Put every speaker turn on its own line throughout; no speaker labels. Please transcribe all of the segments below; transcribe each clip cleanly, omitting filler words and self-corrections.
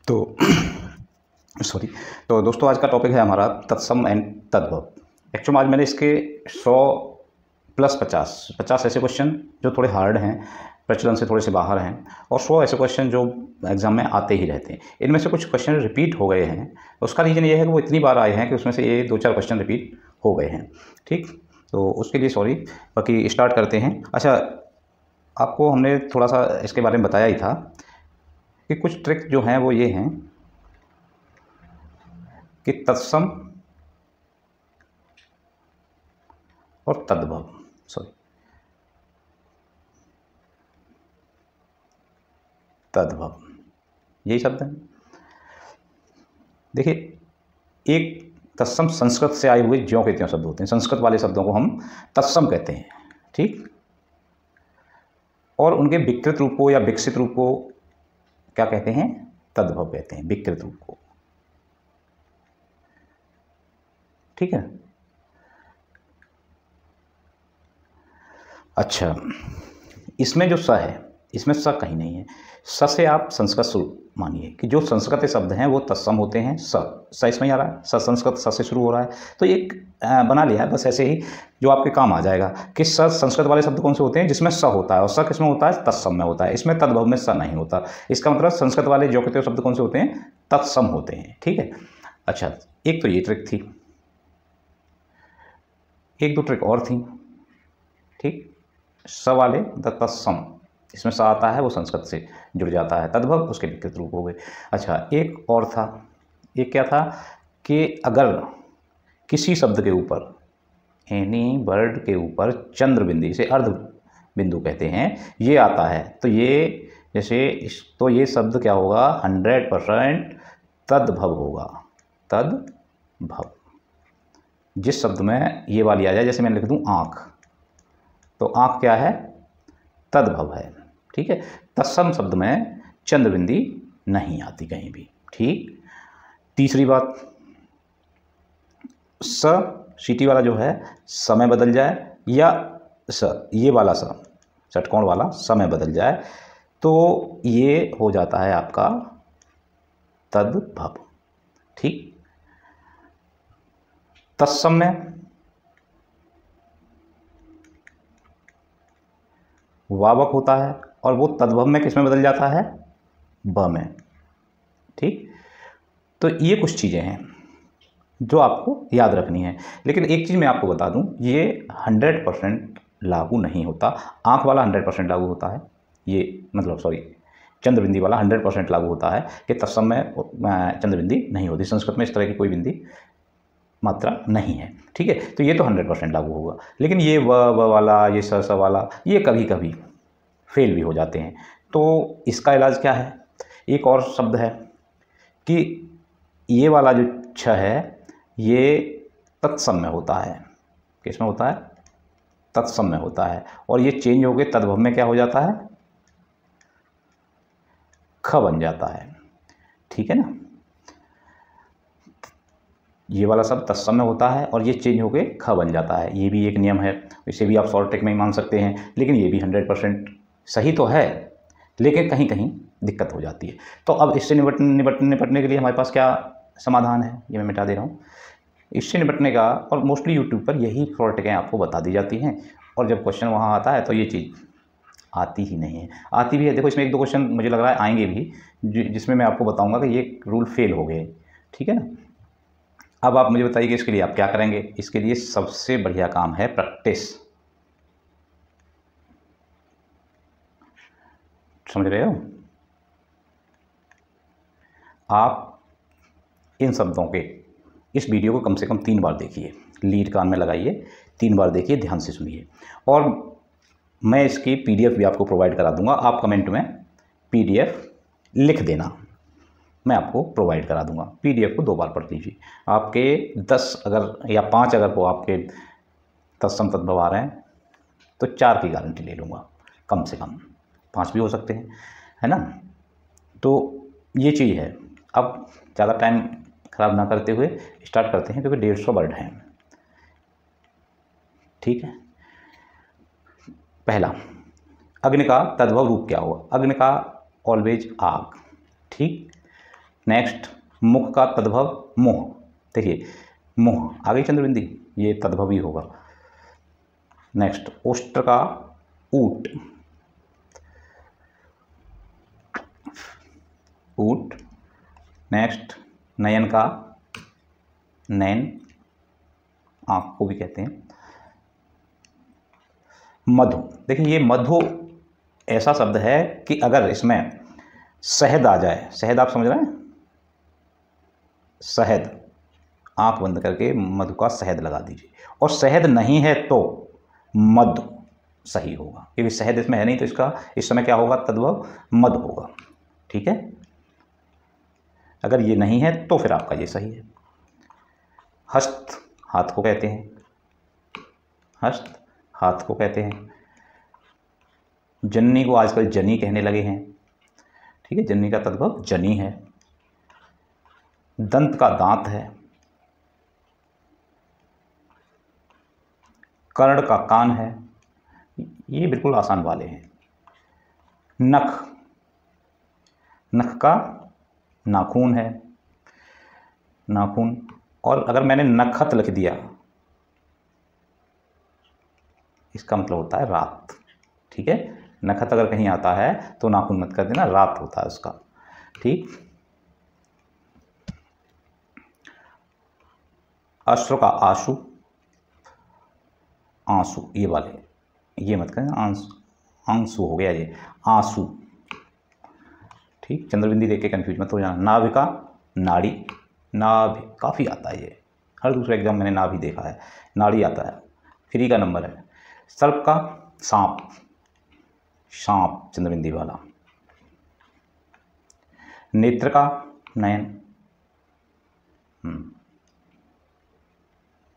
तो सॉरी। तो दोस्तों आज का टॉपिक है हमारा तत्सम एंड तद्भव। एक्चुअली आज मैंने इसके 100 प्लस 50 ऐसे क्वेश्चन जो थोड़े हार्ड हैं, प्रचलन से थोड़े से बाहर हैं, और 100 ऐसे क्वेश्चन जो एग्ज़ाम में आते ही रहते हैं। इनमें से कुछ क्वेश्चन रिपीट हो गए हैं। उसका रीज़न ये है कि वो इतनी बार आए हैं कि उसमें से ये 2-4 क्वेश्चन रिपीट हो गए हैं। ठीक, तो उसके लिए सॉरी। बाकी स्टार्ट करते हैं। अच्छा, आपको हमने थोड़ा सा इसके बारे में बताया ही था कि कुछ ट्रिक जो हैं वो ये हैं कि तत्सम और तद्भव, सॉरी तद्भव, यही शब्द हैं। देखिए, एक तत्सम संस्कृत से आए हुए ज्यों के त्यों शब्द होते हैं। संस्कृत वाले शब्दों को हम तत्सम कहते हैं। ठीक, और उनके विकृत रूप को या विकसित रूप को क्या कहते हैं? तद्भव कहते हैं, विकृत रूप को। ठीक है। अच्छा, इसमें जो स है, इसमें स कहीं नहीं है। स से आप संस्कृत शुरू मानिए कि जो संस्कृत शब्द हैं वो तत्सम होते हैं। स इसमें आ रहा है, स संस्कृत स से शुरू हो रहा है, तो एक बना लिया है बस ऐसे ही, जो आपके काम आ जाएगा कि स संस्कृत वाले शब्द कौन से होते हैं जिसमें स होता है, और स किसमें होता है? तत्सम में होता है। इसमें तद्भव में स नहीं होता। इसका मतलब संस्कृत वाले जो कहते हो शब्द कौन से होते हैं? तत्सम होते हैं। ठीक है। अच्छा, एक तो ये ट्रिक थी, एक दो ट्रिक और थी। ठीक, स वाले तत्सम, इसमें स आता है वो संस्कृत से जुड़ जाता है। तद्भव उसके विकृत रूप हो गए। अच्छा, एक और था, एक क्या था कि अगर किसी शब्द के ऊपर, एनी वर्ड के ऊपर चंद्र बिंदु से अर्ध बिंदु कहते हैं, ये आता है, तो ये जैसे तो ये शब्द क्या होगा? 100% तद्भव होगा। तद्भव। जिस शब्द में ये वाली आ जाए, जैसे मैं लिख दूं आँख, तो आँख क्या है? तद्भव है। ठीक है। तत्सम शब्द में चंद्र बिंदी नहीं आती कहीं भी। ठीक। तीसरी बात, स सीटी वाला जो है समय बदल जाए, या स ये वाला स षटकोण वाला समय बदल जाए, तो ये हो जाता है आपका तद्भव। ठीक। तत्सम में वावक होता है, और वो तद्भव में किस में बदल जाता है? ब में। ठीक, तो ये कुछ चीज़ें हैं जो आपको याद रखनी है। लेकिन एक चीज़ मैं आपको बता दूं, ये 100% लागू नहीं होता। आँख वाला 100% लागू होता है, ये मतलब सॉरी, चंद्रबिंदी वाला 100% लागू होता है कि तत्सम में चंद्रबिंदी नहीं होती। संस्कृत में इस तरह की कोई बिंदी मात्रा नहीं है। ठीक है, तो ये तो 100% लागू होगा। लेकिन ये व वाला, ये स वाला, ये कभी कभी फेल भी हो जाते हैं। तो इसका इलाज क्या है? एक और शब्द है कि ये वाला जो छ है, ये तत्सम में होता है। किसमें होता है? तत्सम में होता है, और ये चेंज होकर तद्भव में क्या हो जाता है? ख बन जाता है। ठीक है ना। ये वाला सब तत्सम में होता है और ये चेंज होकर ख बन जाता है। ये भी एक नियम है, इसे भी आप शॉर्ट ट्रिक में ही मान सकते हैं। लेकिन ये भी 100% सही तो है, लेकिन कहीं कहीं दिक्कत हो जाती है। तो अब इससे निपटने के लिए हमारे पास क्या समाधान है, ये मैं मिटा दे रहा हूँ। इससे निपटने का, और मोस्टली यूट्यूब पर यही शॉर्ट ट्रिकें आपको बता दी जाती हैं, और जब क्वेश्चन वहाँ आता है तो ये चीज़ आती ही नहीं है। आती भी है, देखो इसमें एक दो क्वेश्चन मुझे लग रहा है आएंगे भी, जिसमें मैं आपको बताऊँगा कि ये रूल फेल हो गए। ठीक है ना। अब आप मुझे बताइए कि इसके लिए आप क्या करेंगे। इसके लिए सबसे बढ़िया काम है प्रैक्टिस। समझ रहे हो? आप इन शब्दों के इस वीडियो को कम से कम 3 बार देखिए, लीड कान में लगाइए, 3 बार देखिए, ध्यान से सुनिए, और मैं इसकी पीडीएफ भी आपको प्रोवाइड करा दूंगा। आप कमेंट में पीडीएफ लिख देना, मैं आपको प्रोवाइड करा दूंगा। पीडीएफ को 2 बार पढ़ लीजिए। आपके 10 अगर या 5 अगर को आपके तत्सम तद्भव आ रहे हैं, तो 4 की गारंटी ले लूँगा, कम से कम 5 भी हो सकते हैं, है ना। तो ये चीज़ है। अब ज़्यादा टाइम ख़राब ना करते हुए स्टार्ट करते हैं, क्योंकि 150 वर्ड हैं। ठीक है। पहला, अग्नि का तद्भव रूप क्या होगा? अग्नि का ऑलवेज आग। ठीक। नेक्स्ट मुख का तद्भव मुह, देखिए मुह आ गई चंद्रबिंदी, ये तद्भव ही होगा। नेक्स्ट ओष्ठ का ऊट, ऊट। नेक्स्ट नयन का नैन, आँख को भी कहते हैं। मधु, देखिए ये मधु ऐसा शब्द है कि अगर इसमें शहद आ जाए, शहद आप समझ रहे हैं, शहद, आंख बंद करके मधु का शहद लगा दीजिए, और शहद नहीं है तो मधु सही होगा, क्योंकि शहद इसमें है नहीं तो इसका इस समय क्या होगा, तद्भव मधु होगा। ठीक है, अगर ये नहीं है तो फिर आपका ये सही है। हस्त हाथ को कहते हैं, हस्त हाथ को कहते हैं। जन्नी को आजकल जनी कहने लगे हैं, ठीक है, जन्नी का तद्भव जनी है। दंत का दांत है। कर्ण का कान है, ये बिल्कुल आसान वाले हैं। नख, नख का नाखून है, नाखून। और अगर मैंने नखत लिख दिया, इसका मतलब होता है रात। ठीक है, नखत अगर कहीं आता है तो नाखून मत कर देना, रात होता है उसका। ठीक, अश्रु का आंसू, आंसू ये वाले, ये मत करें, आंसू हो गया ये, आंसू। ठीक, चंद्रबिंदी देख के कंफ्यूज मत हो जाना। नाभि का नाड़ी, नाभि काफ़ी आता है ये, हर दूसरे एग्जाम मैंने नाभि देखा है, नाड़ी आता है, फ्री का नंबर है। सर्प का सांप, सांप चंद्रबिंदी वाला। नेत्र का नयन,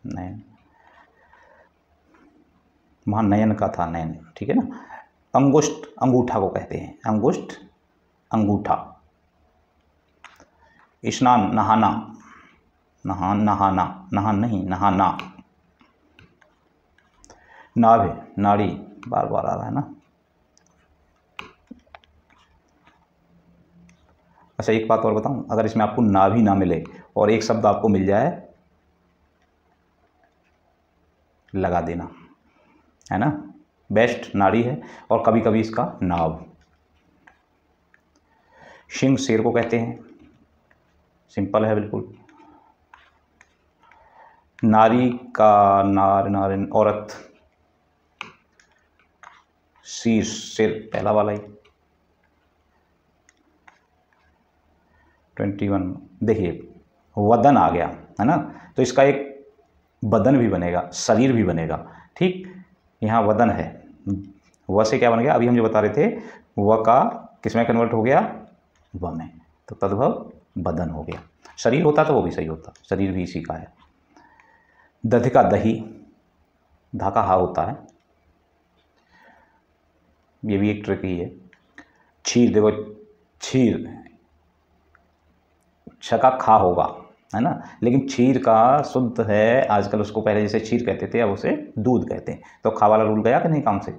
नयन, वहाँ नयन का था नयन, ठीक है ना। अंगुष्ठ अंगूठा को कहते हैं, अंगुष्ठ अंगूठा। स्नान नहाना, नहान नहाना, नहान नहीं नहाना। नाभि नाड़ी, बार बार आ रहा है ना। अच्छा एक बात और बताऊं, अगर इसमें आपको नाभि ना मिले और एक शब्द आपको मिल जाए, लगा देना, है ना। बेस्ट नाड़ी है, और कभी कभी इसका नाभ। सिंह शेर को कहते हैं, सिंपल है बिल्कुल। नारी का नार, नारिन औरत। शीर्ष सिर, पहला वाला ही। 21 देखिए वदन आ गया है ना, तो इसका एक बदन भी बनेगा, शरीर भी बनेगा। ठीक, यहाँ वदन है, व से क्या बन गया, अभी हम जो बता रहे थे, व का किस में कन्वर्ट हो गया, व में, तो तद्भव बदन हो गया। शरीर होता तो वो भी सही होता, शरीर भी इसी का है। दधि का दही, धा का हा होता है, ये भी एक ट्रिकी है। क्षीर, देखो क्षीर, छ का खा होगा, है ना, लेकिन क्षीर का शुद्ध है आजकल, उसको पहले जैसे क्षीर कहते थे अब उसे दूध कहते हैं, तो खा वाला रूल गया कि नहीं काम से।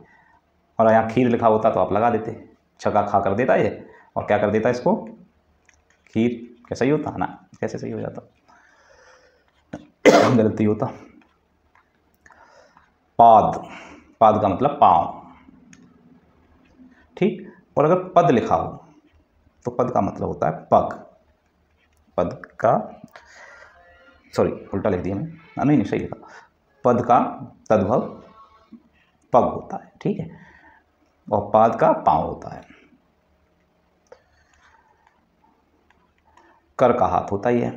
और यहाँ खीर लिखा होता तो आप लगा देते, छ का खा कर देता ये, और क्या कर देता इसको, खीर। कैसा ही होता है ना, कैसे सही हो जाता, गलती होता। पाद, पाद का मतलब पाँव। ठीक, और अगर पद लिखा हो तो पद का मतलब होता है पग। पद का, सॉरी उल्टा लिख दिया मैं, नहीं सही लिखा। पद का तद्भव पग होता है, ठीक है, और पाद का पाँव होता है। कर का हाथ होता ही है,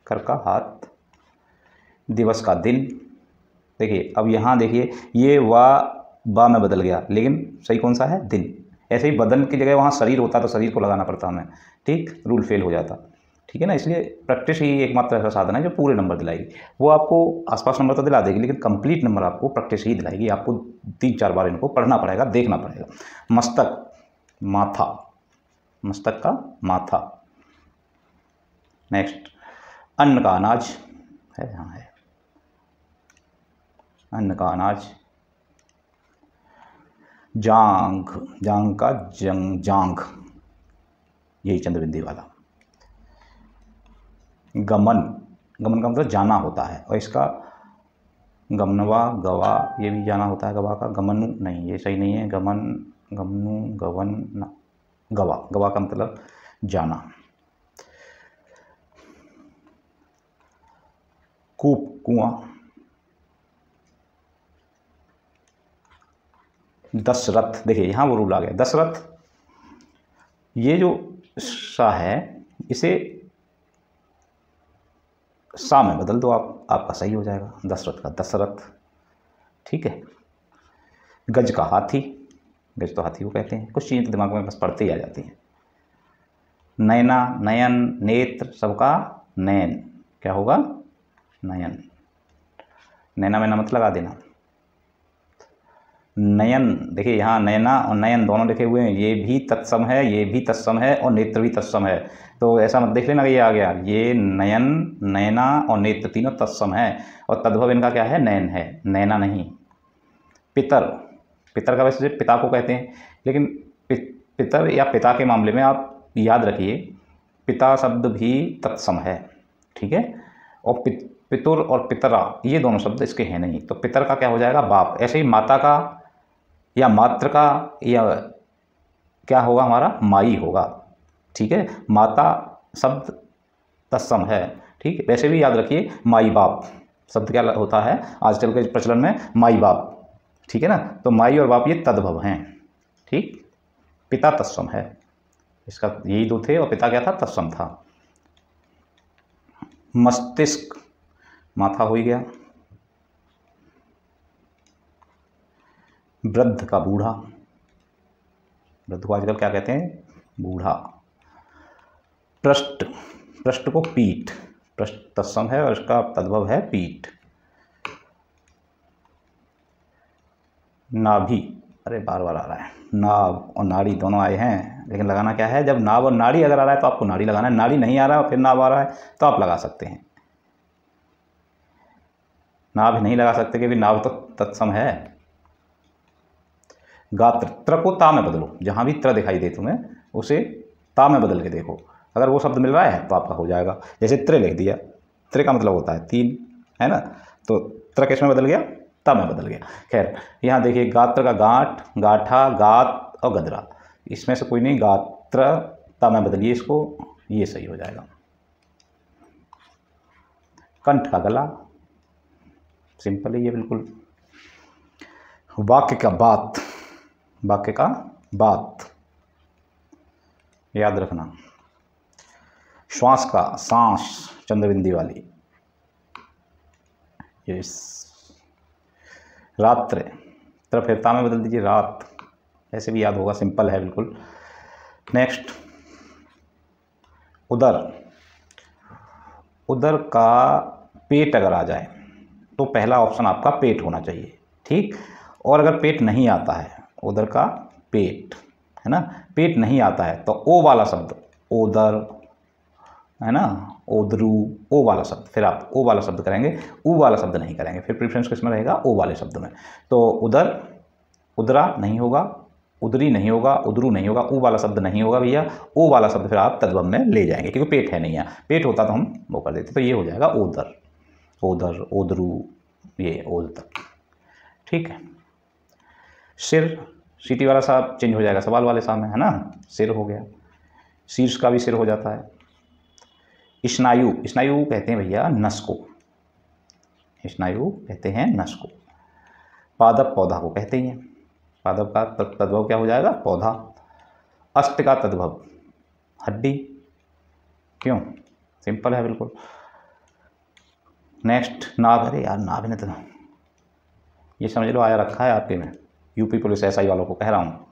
कर का हाथ। दिवस का दिन, देखिए अब यहाँ देखिए ये वा बा में बदल गया, लेकिन सही कौन सा है, दिन। ऐसे ही बदन की जगह वहाँ शरीर होता तो शरीर को लगाना पड़ता हमें, ठीक, रूल फेल हो जाता। ठीक है ना, इसलिए प्रैक्टिस ही एकमात्र ऐसा साधन है जो पूरे नंबर दिलाएगी। वो आपको आसपास नंबर तो दिला देगी, लेकिन कंप्लीट नंबर आपको प्रैक्टिस ही दिलाएगी। आपको 3-4 बार इनको पढ़ना पड़ेगा, देखना पड़ेगा। मस्तक, माथा, मस्तक का माथा। नेक्स्ट अन्न का अनाज है, हाँ है, अन्न का अनाज। जांघ, जांघ का जंग, जांघ, यही चंद्रबिंदी वाला, गमन, गमन का मतलब जाना होता है, और इसका गमनवा गवा ये भी जाना होता है, गवा का गमनु नहीं, ये सही नहीं है, गमन गमनु गवन गवा, गवा का मतलब जाना। कूप कुआं, दशरथ, देखिए यहाँ वो रूल आ गया, दशरथ, ये जो सा है इसे सा में बदल दो आप, आपका सही हो जाएगा, दशरथ का दशरथ। ठीक है। गज का हाथी, गज तो हाथी को कहते हैं, कुछ चीज़ें तो दिमाग में बस पढ़ते ही आ जाती हैं। नैना, नयन, नेत्र, सबका नयन, क्या होगा, नयन। नैना में ना मत लगा देना। नयन, देखिए यहाँ नैना और नयन दोनों लिखे हुए हैं, ये भी तत्सम है, ये भी तत्सम है, और नेत्र भी तत्सम है, तो ऐसा मत देख लेना कि ये आ गया, ये नयन, नैना और नेत्र तीनों तत्सम है, और तद्भव इनका क्या है, नयन है, नैना नहीं। पितर, पितर का वैसे पिता को कहते हैं, लेकिन पितर या पिता के मामले में आप याद रखिए पिता शब्द भी तत्सम है, ठीक है, और पितुर और पितरा ये दोनों शब्द इसके हैं नहीं, तो पितर का क्या हो जाएगा, बाप। ऐसे ही माता का या मात्र का या क्या होगा, हमारा माई होगा, ठीक है, माता शब्द तत्सम है, ठीक है। वैसे भी याद रखिए माई बाप शब्द क्या होता है आजकल के प्रचलन में, माई बाप, ठीक है ना, तो माई और बाप ये तद्भव हैं, ठीक। पिता तत्सम है, इसका यही दो थे, और पिता क्या था, तत्सम था। मस्तिष्क, माथा हो ही गया। वृद्ध का बूढ़ा, वृद्ध को आजकल क्या कहते हैं, बूढ़ा। पृष्ठ, पृष्ठ को पीठ, पृष्ठ तत्सम है और इसका तद्भव है पीठ। नाभि, अरे बार बार आ रहा है, नाभ और नाड़ी दोनों आए हैं, लेकिन लगाना क्या है, जब नाभ और नाड़ी अगर आ रहा है तो आपको नाड़ी लगाना है, नाड़ी नहीं आ रहा है और फिर नाभ आ रहा है तो आप लगा सकते हैं, नाभ नहीं लगा सकते क्योंकि नाभ तो तत्सम है। गात्र, त्र को ता में बदलो, जहाँ भी त्र दिखाई दे तुम्हें उसे ता में बदल के देखो, अगर वो शब्द मिल रहा है तो आपका हो जाएगा। जैसे त्र लिख दिया, त्र का मतलब होता है तीन, है ना, तो त्र किस में बदल गया, ता में बदल गया। खैर यहाँ देखिए गात्र का गांठ, गाठा, गात और गदरा, इसमें से कोई नहीं, गात्र ता में बदलिए इसको, ये सही हो जाएगा। कंठ का गला, सिंपल है ये बिल्कुल। वाक्य का बात, वाक्य का बात याद रखना। श्वास का सांस, चंद्रबिंदी वाली। यस। रात्र, तरफ फिरता में बदल दीजिए, रात, ऐसे भी याद होगा, सिंपल है बिल्कुल। नेक्स्ट, उदर, उदर का पेट अगर आ जाए तो पहला ऑप्शन आपका पेट होना चाहिए, ठीक। और अगर पेट नहीं आता है, उदर का पेट, है ना, पेट नहीं आता है तो ओ वाला शब्द, ओदर, है ना, ओदरू, ओ वाला शब्द, फिर आप ओ वाला शब्द करेंगे, ऊ वाला शब्द नहीं करेंगे, फिर प्रेफरेंस किसमें रहेगा, ओ वाले शब्द में। तो उदर, उदरा नहीं होगा, उदरी नहीं होगा, उदरू नहीं होगा, ऊ वाला शब्द नहीं होगा भैया, ओ वाला शब्द फिर आप तद्भव में ले जाएंगे, क्योंकि पेट है नहीं है, पेट होता तो हम वो कर देते, तो ये हो जाएगा ओदर, ओदर, ओदरू, ये ओदर, ठीक है। सिर, सीटी वाला साहब चेंज हो जाएगा सवाल वाले साहब में, है ना, सिर हो गया। शीर्ष का भी सिर हो जाता है। स्नायु, स्नायु कहते हैं भैया नस को, स्नायु कहते हैं नस को। पादप, पौधा को कहते हैं, पादप का तद्भव क्या हो जाएगा, पौधा। अस्त का तद्भव हड्डी, क्यों, सिंपल है बिल्कुल। नेक्स्ट, नाभ, अरे यार नाभ ने तो ये समझ लो आया रखा है आपके में, यूपी पुलिस एसआई वालों को कह रहा हूँ,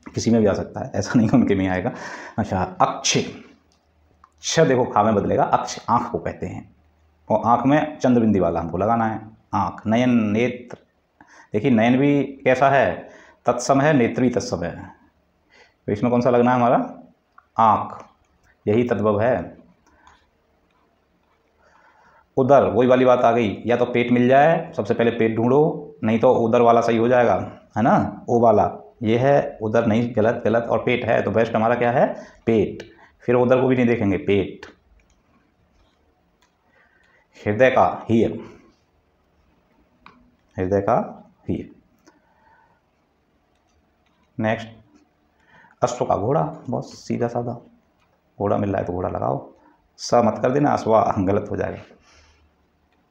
किसी में भी आ सकता है, ऐसा नहीं उनके में आएगा। अच्छा, अक्ष, छ देखो खा में बदलेगा, अक्ष आँख को कहते हैं, और आँख में चंद्रबिंदी वाला हमको लगाना है, आँख। नयन, नेत्र, देखिए नयन भी कैसा है, तत्सम है, नेत्र भी तत्सम है, तो इसमें कौन सा लगना है हमारा, आँख, यही तद्भव है। उदर, वही वाली बात आ गई, या तो पेट मिल जाए, सबसे पहले पेट ढूंढो, नहीं तो उदर वाला सही हो जाएगा, है ना, ओ वाला, ये है उदर नहीं, गलत गलत, और पेट है तो बेस्ट हमारा क्या है, पेट, फिर उदर को भी नहीं देखेंगे, पेट। हृदय का हीर, हृदय का हीर। नेक्स्ट, अश्व का घोड़ा, बहुत सीधा साधा, घोड़ा मिल रहा है तो घोड़ा लगाओ, स मत कर देना, अश्वा गलत हो जाएगा।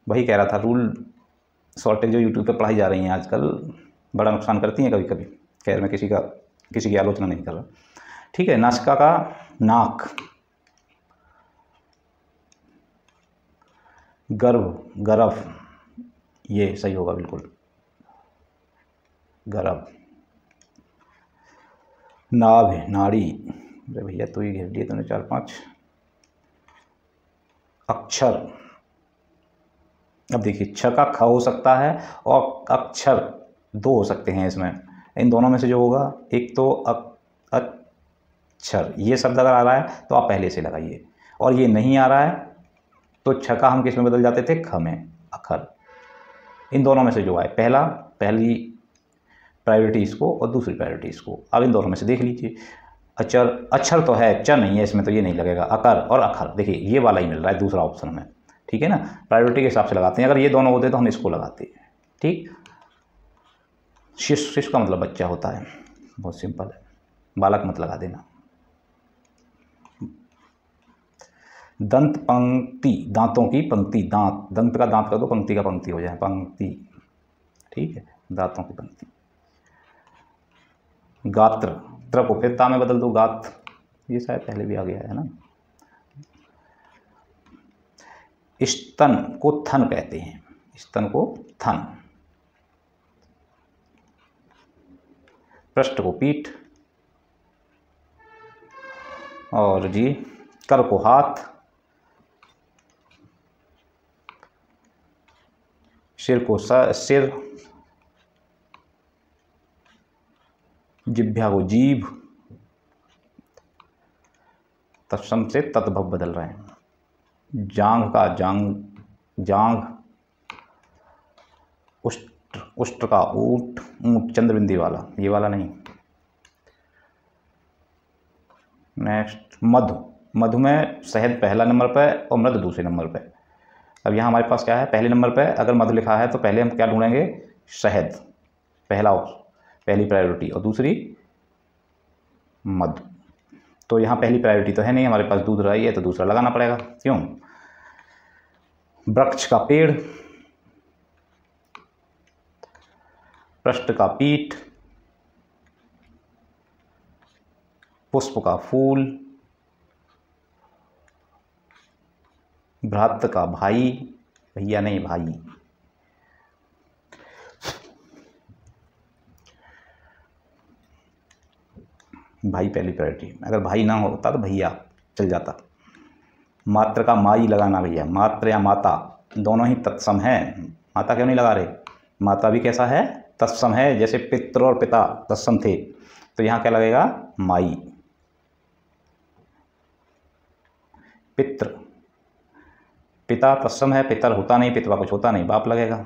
वही कह रहा था, रूल शॉर्टेज जो यूट्यूब पे पढ़ाई जा रही हैं आजकल बड़ा नुकसान करती हैं कभी कभी। खैर मैं किसी की आलोचना नहीं कर रहा, ठीक है। नासिका का नाक, गर्भ, गर्भ, ये सही होगा बिल्कुल, गर्भ। नाभ, नाड़ी, अरे भैया तो ये घेर लिए तुमने 4-5 अक्षर। अब देखिए, छ का ख हो सकता है और अक्षर 2 हो सकते हैं इसमें। इन दोनों में से जो होगा, एक तो अक्षर, ये शब्द अगर आ रहा है तो आप पहले से लगाइए, और ये नहीं आ रहा है तो छ का हम किस में बदल जाते थे, ख में, अखर। इन दोनों में से जो आए, पहली प्रायोरिटी इसको और दूसरी प्रायोरिटी इसको। अब इन दोनों में से देख लीजिए, अक्षर तो है, च नहीं है इसमें, तो ये नहीं लगेगा। अकर और अखर, देखिए ये वाला ही मिल रहा है दूसरा ऑप्शन में, ठीक है ना। प्रायोरिटी के हिसाब से लगाते हैं, अगर ये दोनों होते तो हम इसको लगाते हैं, ठीक। शिशु, शिशु का मतलब बच्चा होता है, बहुत सिंपल है, बालक मत लगा देना। दंत पंक्ति, दांतों की पंक्ति, दांत, दंत का दांत कर दो, पंक्ति का पंक्ति हो जाए, पंक्ति, ठीक है, दांतों की पंक्ति। गात्र, त्र को फिर ता में बदल दो, गात, ये शायद पहले भी आ गया है ना। स्तन को थन कहते हैं, स्तन को थन। पृष्ठ को पीठ, और जी कर को हाथ, सिर को सिर, जिह्वा को जीभ, तत्सम से तद्भव बदल रहे हैं। जांघ का जांघ, उष्ट्र का ऊंट, चंद्रबिंदी वाला, ये वाला नहीं। नेक्स्ट, मधु में शहद पहला नंबर पर और मृद दूसरे नंबर पर। अब यहाँ हमारे पास क्या है, पहले नंबर पर अगर मधु लिखा है तो पहले हम क्या ढूंढेंगे, शहद, पहली प्रायोरिटी, और दूसरी मधु। तो यहाँ पहली प्रायोरिटी तो है नहीं, हमारे पास दूध रही है तो दूसरा लगाना पड़ेगा, क्यों। वृक्ष का पेड़, पृष्ठ का पीठ, पुष्प का फूल, भ्रात का भाई, भैया नहीं भाई। भाई पहली प्रायोरिटी, अगर भाई ना होता तो भैया चल जाता। मात्र का माई लगाना भैया, मात्र या माता दोनों ही तत्सम है, माता क्यों नहीं लगा रहे, माता भी कैसा है, तत्सम है, जैसे पितृ और पिता तत्सम थे, तो यहाँ क्या लगेगा, माई। पितृ, पिता तत्सम है, पितर होता नहीं, पितवा कुछ होता नहीं, बाप लगेगा,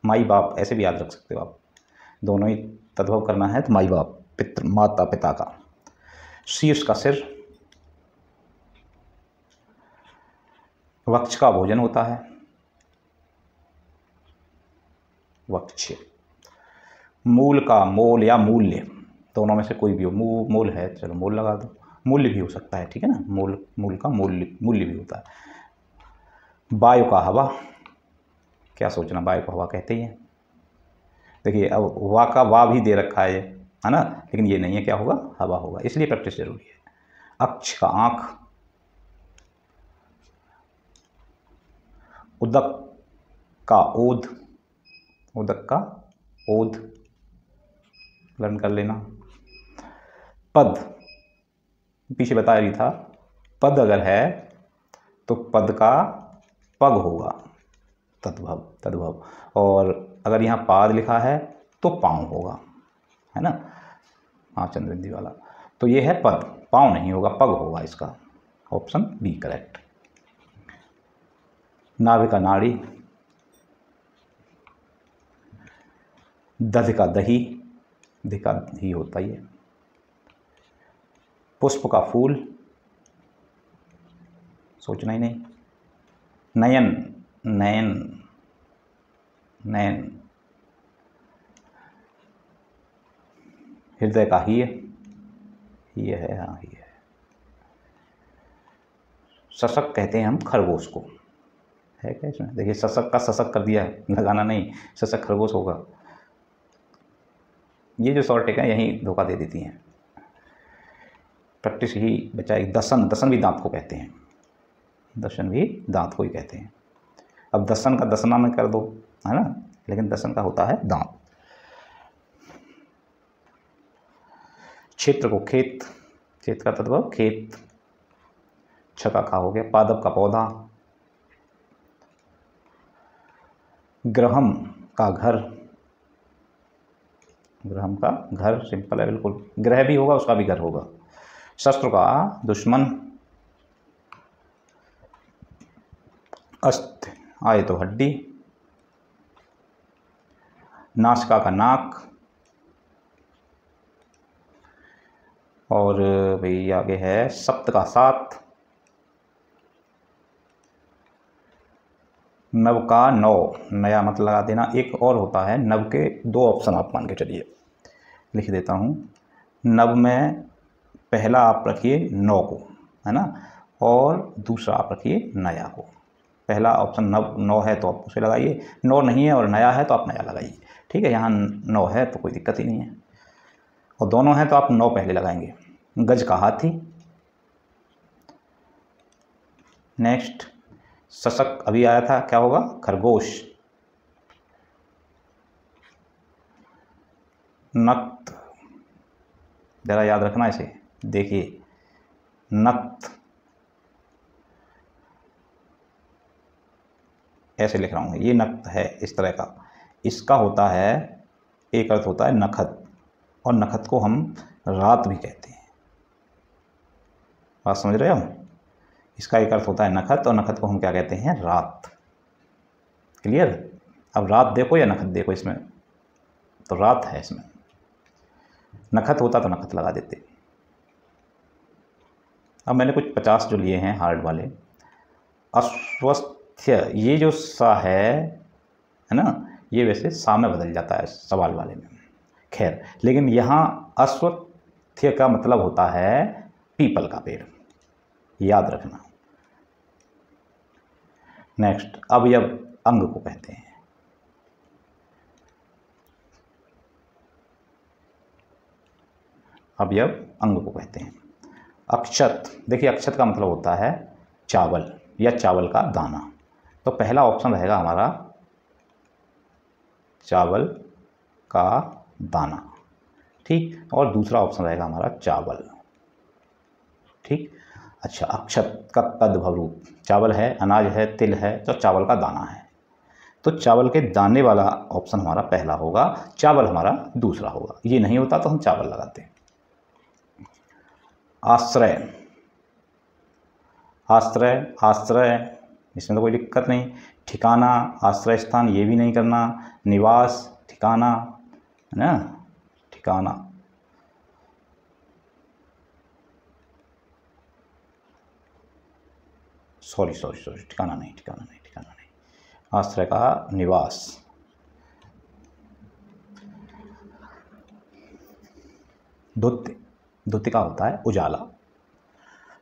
माई बाप, ऐसे भी याद रख सकते हो आप, दोनों ही तद्भव करना है तो माई बाप, पितृ, माता पिता का। शीर्ष का सिर, वक्ष का भोजन होता है, वक्ष। मूल का मोल या मूल्य, दोनों में से कोई भी हो, मूल है चलो मूल लगा दो, मूल्य भी हो सकता है, ठीक है ना, मूल का मूल्य भी होता है। वायु का हवा, क्या सोचना, वायु को हवा कहते ही हैं। देखिए अब वा का वा भी दे रखा है ना, लेकिन ये नहीं है, क्या होगा, हवा होगा, इसलिए प्रैक्टिस जरूरी है। अक्ष का आँख, उदक का ओद, उदक का ओद लर्न कर लेना। पद, पीछे बता रही था, पद अगर है तो पद का पग होगा, तद्भव, और अगर यहाँ पाद लिखा है तो पाँव होगा, है ना, हाँ चंद्रबिंदी वाला, तो ये है पद, पाँव नहीं होगा, पग होगा इसका, ऑप्शन बी करेक्ट। नाभि का नाड़ी, दध का दही, दही का ही होता ही है। पुष्प का फूल, सोचना ही नहीं। नयन, नैन, नैन, हृदय का ही है, हाँ ही है। सशक कहते हैं हम खरगोश को, है क्या इसमें? देखिए सशक का सशक कर दिया है, लगाना नहीं, सशक खरगोश होगा। ये जो शॉर्ट टेक है यही धोखा दे देती हैं। प्रैक्टिस ही बचाए। दसन, दसन भी दांत को कहते हैं, दसन भी दांत को ही कहते हैं। अब दसन का दसना में कर दो, है ना, लेकिन दसन का होता है दांत। क्षेत्र को खेत, क्षेत्र का तत्व खेत, छका खा हो गया। पादप का पौधा। ग्रहम का घर, ग्रहम का घर सिंपल है बिल्कुल, ग्रह भी होगा उसका भी घर होगा। शस्त्र का दुश्मन। अस्थ आए तो हड्डी। नासिका का नाक। और भाई आगे है सप्त का सात। नव का नौ, नया मत लगा देना। एक और होता है नव के दो ऑप्शन आप मान के चलिए, लिख देता हूँ। नव में पहला आप रखिए नौ को, है ना, और दूसरा आप रखिए नया को। पहला ऑप्शन नव नौ है तो आप उसे लगाइए, नौ नहीं है और नया है तो आप नया लगाइए, ठीक है। यहाँ नौ है तो कोई दिक्कत ही नहीं है, और दोनों हैं तो आप नौ पहले लगाएंगे। गज का हाथी। नेक्स्ट सशक अभी आया था, क्या होगा? खरगोश। नक्त, जरा याद रखना इसे, देखिए नक्त ऐसे लिख रहा हूँ, ये नक्त है इस तरह का। इसका होता है, एक अर्थ होता है नखत, और नखत को हम रात भी कहते हैं। बात समझ रहे हो? इसका एक अर्थ होता है नखत, और नखत को हम क्या कहते हैं? रात। क्लियर? अब रात देखो या नखत देखो, इसमें तो रात है, इसमें नखत होता तो नखत लगा देते। अब मैंने कुछ 50 जो लिए हैं हार्ड वाले। अस्वस्थ्य, ये जो सा है ना, ये वैसे सा में बदल जाता है सवाल वाले में, खैर, लेकिन यहाँ अस्वस्थ्य का मतलब होता है पीपल का पेड़, याद रखना। नेक्स्ट अवयव अंग को कहते हैं। अवयव अंग को कहते हैं। अक्षत, देखिए अक्षत का मतलब होता है चावल या चावल का दाना, तो पहला ऑप्शन रहेगा हमारा चावल का दाना, ठीक, और दूसरा ऑप्शन रहेगा हमारा चावल, ठीक। अच्छा, अक्षत का तद्भव रूप, चावल है, अनाज है, तिल है, तो चावल का दाना है, तो चावल के दाने वाला ऑप्शन हमारा पहला होगा, चावल हमारा दूसरा होगा। ये नहीं होता तो हम चावल लगाते हैं। आश्रय, आश्रय, आश्रय, इसमें तो कोई दिक्कत नहीं। ठिकाना, आश्रय स्थान, ये भी नहीं करना। निवास, ठिकाना, है ना, ठिकाना। सॉरी, ठिकाना नहीं, ठिकाना नहीं, ठिकाना नहीं। आश्रय का निवास। धुत्य, धुत्य का होता है उजाला,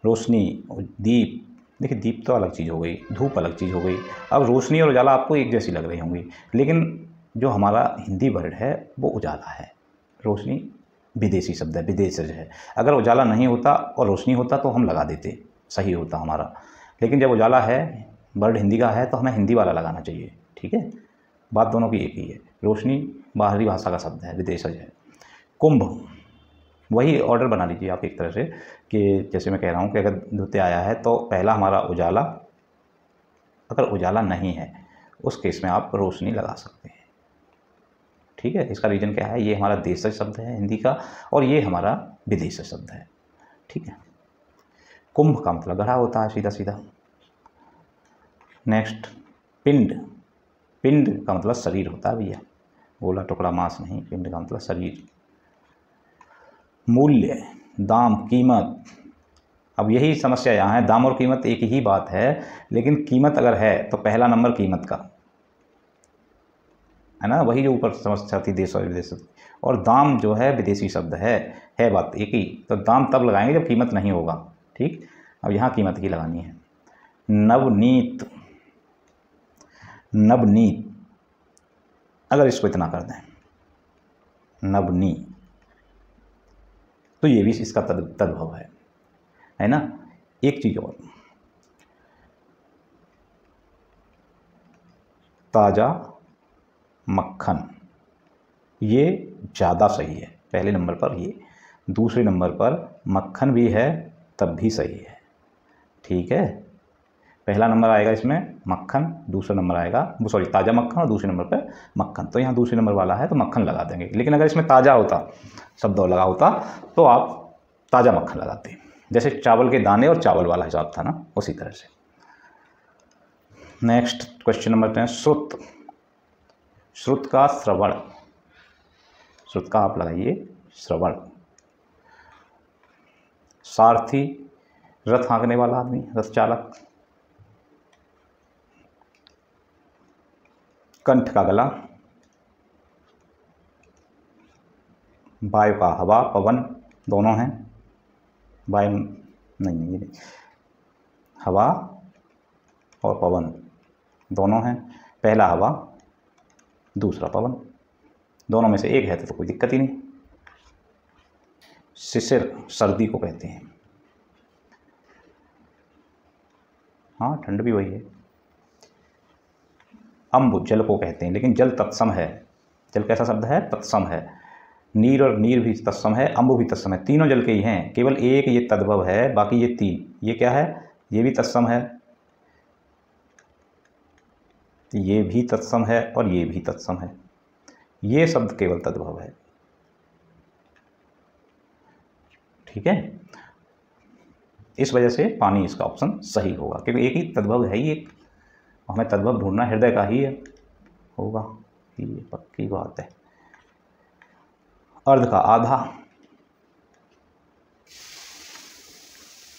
रोशनी, दीप। देखिए दीप तो अलग चीज़ हो गई, धूप अलग चीज़ हो गई। अब रोशनी और उजाला आपको एक जैसी लग रही होंगी, लेकिन जो हमारा हिंदी वर्ड है वो उजाला है। रोशनी विदेशी शब्द है, विदेशज है। अगर उजाला नहीं होता और रोशनी होता तो हम लगा देते, सही होता हमारा, लेकिन जब उजाला है, वर्ड हिंदी का है, तो हमें हिंदी वाला लगाना चाहिए, ठीक है। बात दोनों की एक ही है। रोशनी बाहरी भाषा का शब्द है, विदेशज है। कुंभ, वही ऑर्डर बना लीजिए आप एक तरह से, कि जैसे मैं कह रहा हूँ कि अगर धुत्य आया है तो पहला हमारा उजाला, अगर उजाला नहीं है उस केस में आप रोशनी लगा सकते हैं, ठीक है। इसका रीज़न क्या है? ये हमारा देशज शब्द है हिंदी का, और ये हमारा विदेशज शब्द है, ठीक है। कुंभ का मतलब गढ़ा होता है, सीधा सीधा। नेक्स्ट पिंड, पिंड का मतलब शरीर होता है भैया, गोला टुकड़ा मांस नहीं, पिंड का मतलब शरीर। मूल्य, दाम, कीमत, अब यही समस्या यहाँ है, दाम और कीमत एक ही बात है, लेकिन कीमत अगर है तो पहला नंबर कीमत का है ना, वही जो ऊपर समस्या थी देश और विदेश, और दाम जो है विदेशी शब्द है बात एक ही। तो दाम तब लगाएंगे जब कीमत नहीं होगा। ठीक, अब यहाँ कीमत की लगानी है। नवनीत, नवनीत, अगर इसको इतना कर दें नवनी, तो ये भी इसका तद्भव है ना। एक चीज़ और, ताज़ा मक्खन, ये ज़्यादा सही है पहले नंबर पर ये, दूसरे नंबर पर मक्खन भी है तब भी सही है। ठीक है, पहला नंबर आएगा इसमें मक्खन, दूसरा नंबर आएगा सॉरी ताज़ा मक्खन, और दूसरे नंबर पर मक्खन। तो यहाँ दूसरे नंबर वाला है तो मक्खन लगा देंगे। लेकिन अगर इसमें ताज़ा होता शब्द और लगा होता तो आप ताज़ा मक्खन लगाते, जैसे चावल के दाने और चावल वाला हिसाब था ना, उसी तरह से। नेक्स्ट क्वेश्चन नंबर 10, श्रुत, श्रुत का श्रवण, श्रुत का आप लगाइए श्रवण। सारथी, रथ हाँकने वाला आदमी, रथ चालक। कंठ का गला, वायु का हवा पवन दोनों हैं, वायु नहीं, ये नहीं, हवा और पवन दोनों हैं, पहला हवा दूसरा पवन, दोनों में से एक है तो कोई दिक्कत ही नहीं। शिशिर, सर्दी को कहते हैं, हाँ ठंड भी वही है। अम्ब, जल को कहते हैं, लेकिन जल तत्सम है, जल कैसा शब्द है, तत्सम है। नीर, और नीर भी तत्सम है, अम्ब भी तत्सम है, तीनों जल के ही हैं, केवल एक ये तद्भव है, बाकी ये तीन, ये क्या है, ये भी तत्सम है, ये भी तत्सम है, और ये भी तत्सम है। ये शब्द केवल तद्भव है। ठीक है, इस वजह से पानी इसका ऑप्शन सही होगा, क्योंकि एक ही तद्भव है ही एक, हमें तद्भव ढूंढना हृदय का ही है होगा, ये पक्की बात है। अर्ध का आधा,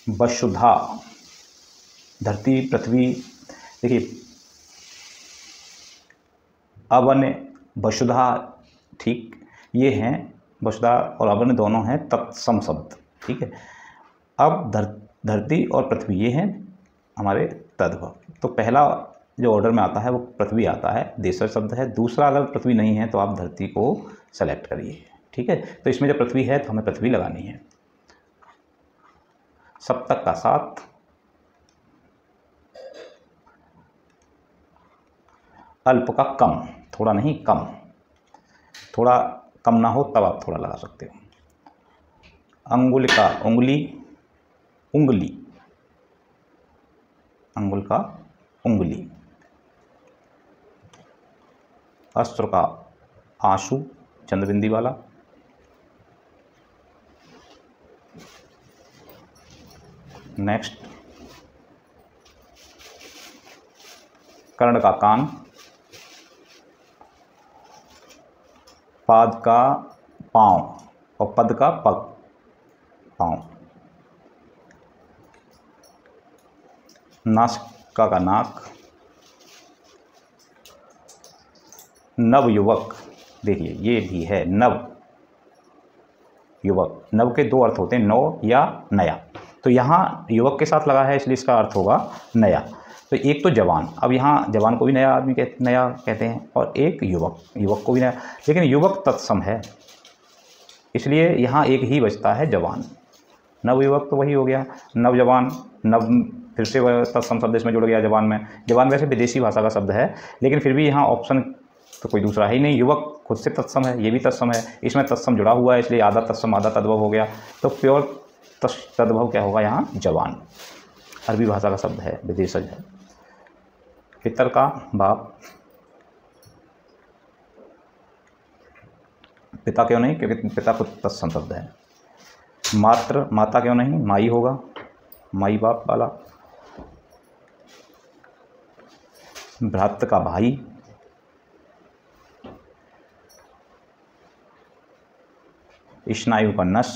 वसुधा, धरती पृथ्वी, देखिए अवन वसुधा, ठीक, ये हैं वसुधा और अवन दोनों हैं तत्सम शब्द। ठीक है, अब धरती और पृथ्वी ये हैं हमारे तद्भव। तो पहला जो ऑर्डर में आता है वो पृथ्वी आता है, देशज शब्द है। दूसरा अगर पृथ्वी नहीं है तो आप धरती को सेलेक्ट करिए। ठीक है, तो इसमें जब पृथ्वी है तो हमें पृथ्वी लगानी है। सप्तक का सात, अल्प का कम, थोड़ा नहीं कम, थोड़ा कम ना हो तब आप थोड़ा लगा सकते हो। अंगुल का उंगली, उंगली, अंगुल का उंगली। अस्त्र का आंसू, चंद्रबिंदी वाला। नेक्स्ट, कर्ण का कान, पाद का पाँव और पद का पग, पाँव। नासिका का नाक। नव युवक, देखिए ये भी है नव युवक। नव के दो अर्थ होते हैं, नव या नया। तो यहाँ युवक के साथ लगा है इसलिए इसका अर्थ होगा नया। तो एक तो जवान, अब यहाँ जवान को भी नया आदमी नया कहते हैं, और एक युवक, युवक को भी नया, लेकिन युवक तत्सम है इसलिए यहाँ एक ही बचता है जवान। नव युवक तो वही हो गया, नवजवान, नव फिर से तत्सम शब्द इसमें जुड़ गया जवान में। जवान वैसे विदेशी भाषा का शब्द है, लेकिन फिर भी यहाँ ऑप्शन तो कोई दूसरा ही नहीं। युवक खुद से तत्सम है, ये भी तत्सम है, इसमें तत्सम जुड़ा हुआ है इसलिए आधा तत्सम आधा तद्भव हो गया। तो प्योर तद्भव क्या होगा यहाँ, जवान। अरबी भाषा का शब्द है, विदेशज है। पितर का बाप, पिता क्यों नहीं, क्योंकि पिता खुद तत्सम शब्द है। मात्र, माता क्यों नहीं, माई होगा, माई बाप वाला। भ्रात का भाई, स्नायु का नस,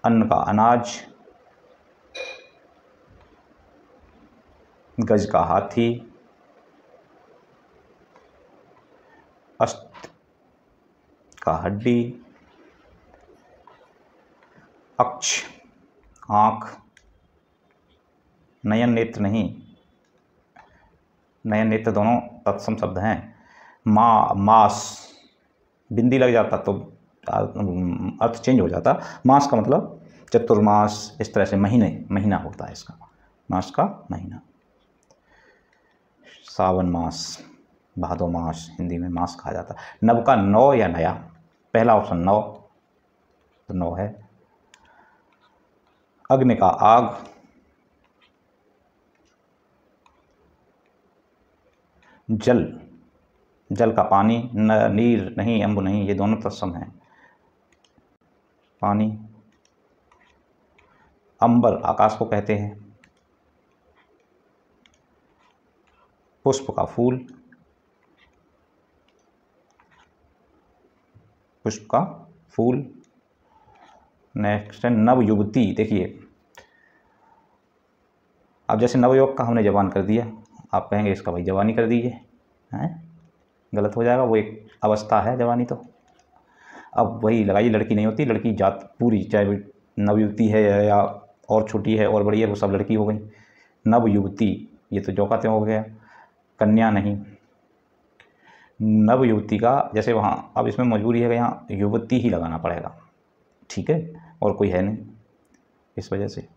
अन्न का अनाज, गज का हाथी, अस्त का हड्डी, अक्ष आँख, नयन नेत्र नहीं, नयन नेत्र दोनों तत्सम शब्द हैं। मास, बिंदी लग जाता तो अर्थ चेंज हो जाता। मास का मतलब चतुर्मास, इस तरह से महीना होता है इसका, मास का महीना। सावन मास, भादो मास हिंदी में मास कहा जाता है। नव का नौ या नया, पहला ऑप्शन नौ, तो नौ है। अग्नि का आग, जल का पानी, नीर नहीं, अम्बु नहीं, ये दोनों तत्सम हैं। पानी। अंबर आकाश को कहते हैं। पुष्प का फूल, पुष्प का फूल। नेक्स्ट है नवयुवती। देखिए अब जैसे नवयुवक का हमने जवान कर दिया, आप कहेंगे इसका भाई जवानी कर दीजिए, हैं, गलत हो जाएगा, वो एक अवस्था है जवानी। तो अब वही लगाइए, लड़की नहीं होती, लड़की जात पूरी, चाहे नवयुवती है या और छोटी है और बड़ी है, वो सब लड़की हो गई। नवयुवती ये तो जो का त्यों हो गया, कन्या नहीं। नवयुवती का जैसे वहाँ, अब इसमें मजबूरी है कि यहाँ युवती ही लगाना पड़ेगा, ठीक है, और कोई है नहीं, इस वजह से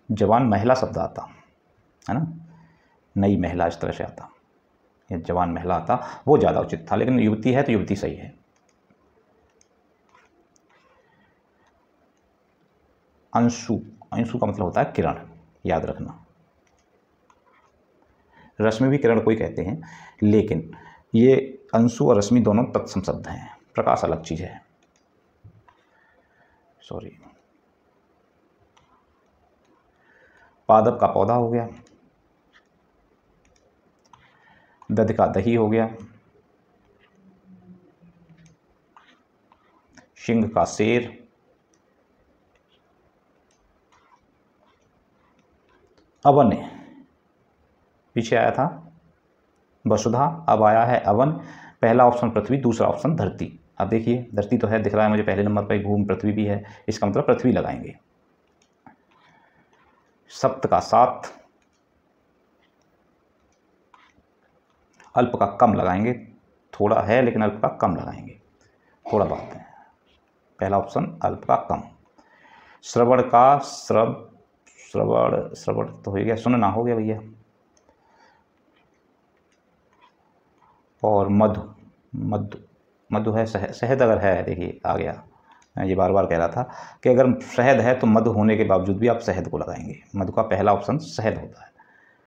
जवान महिला शब्द आता है ना, नई महिला इस तरह से आता, ये जवान महिला आता, वो ज़्यादा उचित था, लेकिन युवती है तो युवती सही है। अंशु, अंशु का मतलब होता है किरण, याद रखना। रश्मि भी किरण को ही कहते हैं, लेकिन ये अंशु और रश्मि दोनों तत्सम शब्द हैं, प्रकाश अलग चीज़ है, सॉरी। पादप का पौधा हो गया, दध का दही हो गया, सिंह का शेर, अवन पीछे आया था वसुधा, अब आया है अवन। पहला ऑप्शन पृथ्वी, दूसरा ऑप्शन धरती। अब देखिए धरती तो है, दिख रहा है मुझे पहले नंबर पर, भूमि पृथ्वी भी है, इसका मतलब पृथ्वी लगाएंगे। सप्त का सात, अल्प का कम लगाएंगे, थोड़ा है लेकिन अल्प का कम लगाएंगे, थोड़ा बात है, पहला ऑप्शन अल्प का कम। श्रवण का श्रवण तो हो गया, सुनना हो गया भैया। और मधु है, शहद अगर है, देखिए आ गया, मैं ये बार बार कह रहा था कि अगर शहद है तो मधु होने के बावजूद भी आप शहद को लगाएंगे, मधु का पहला ऑप्शन शहद होता है।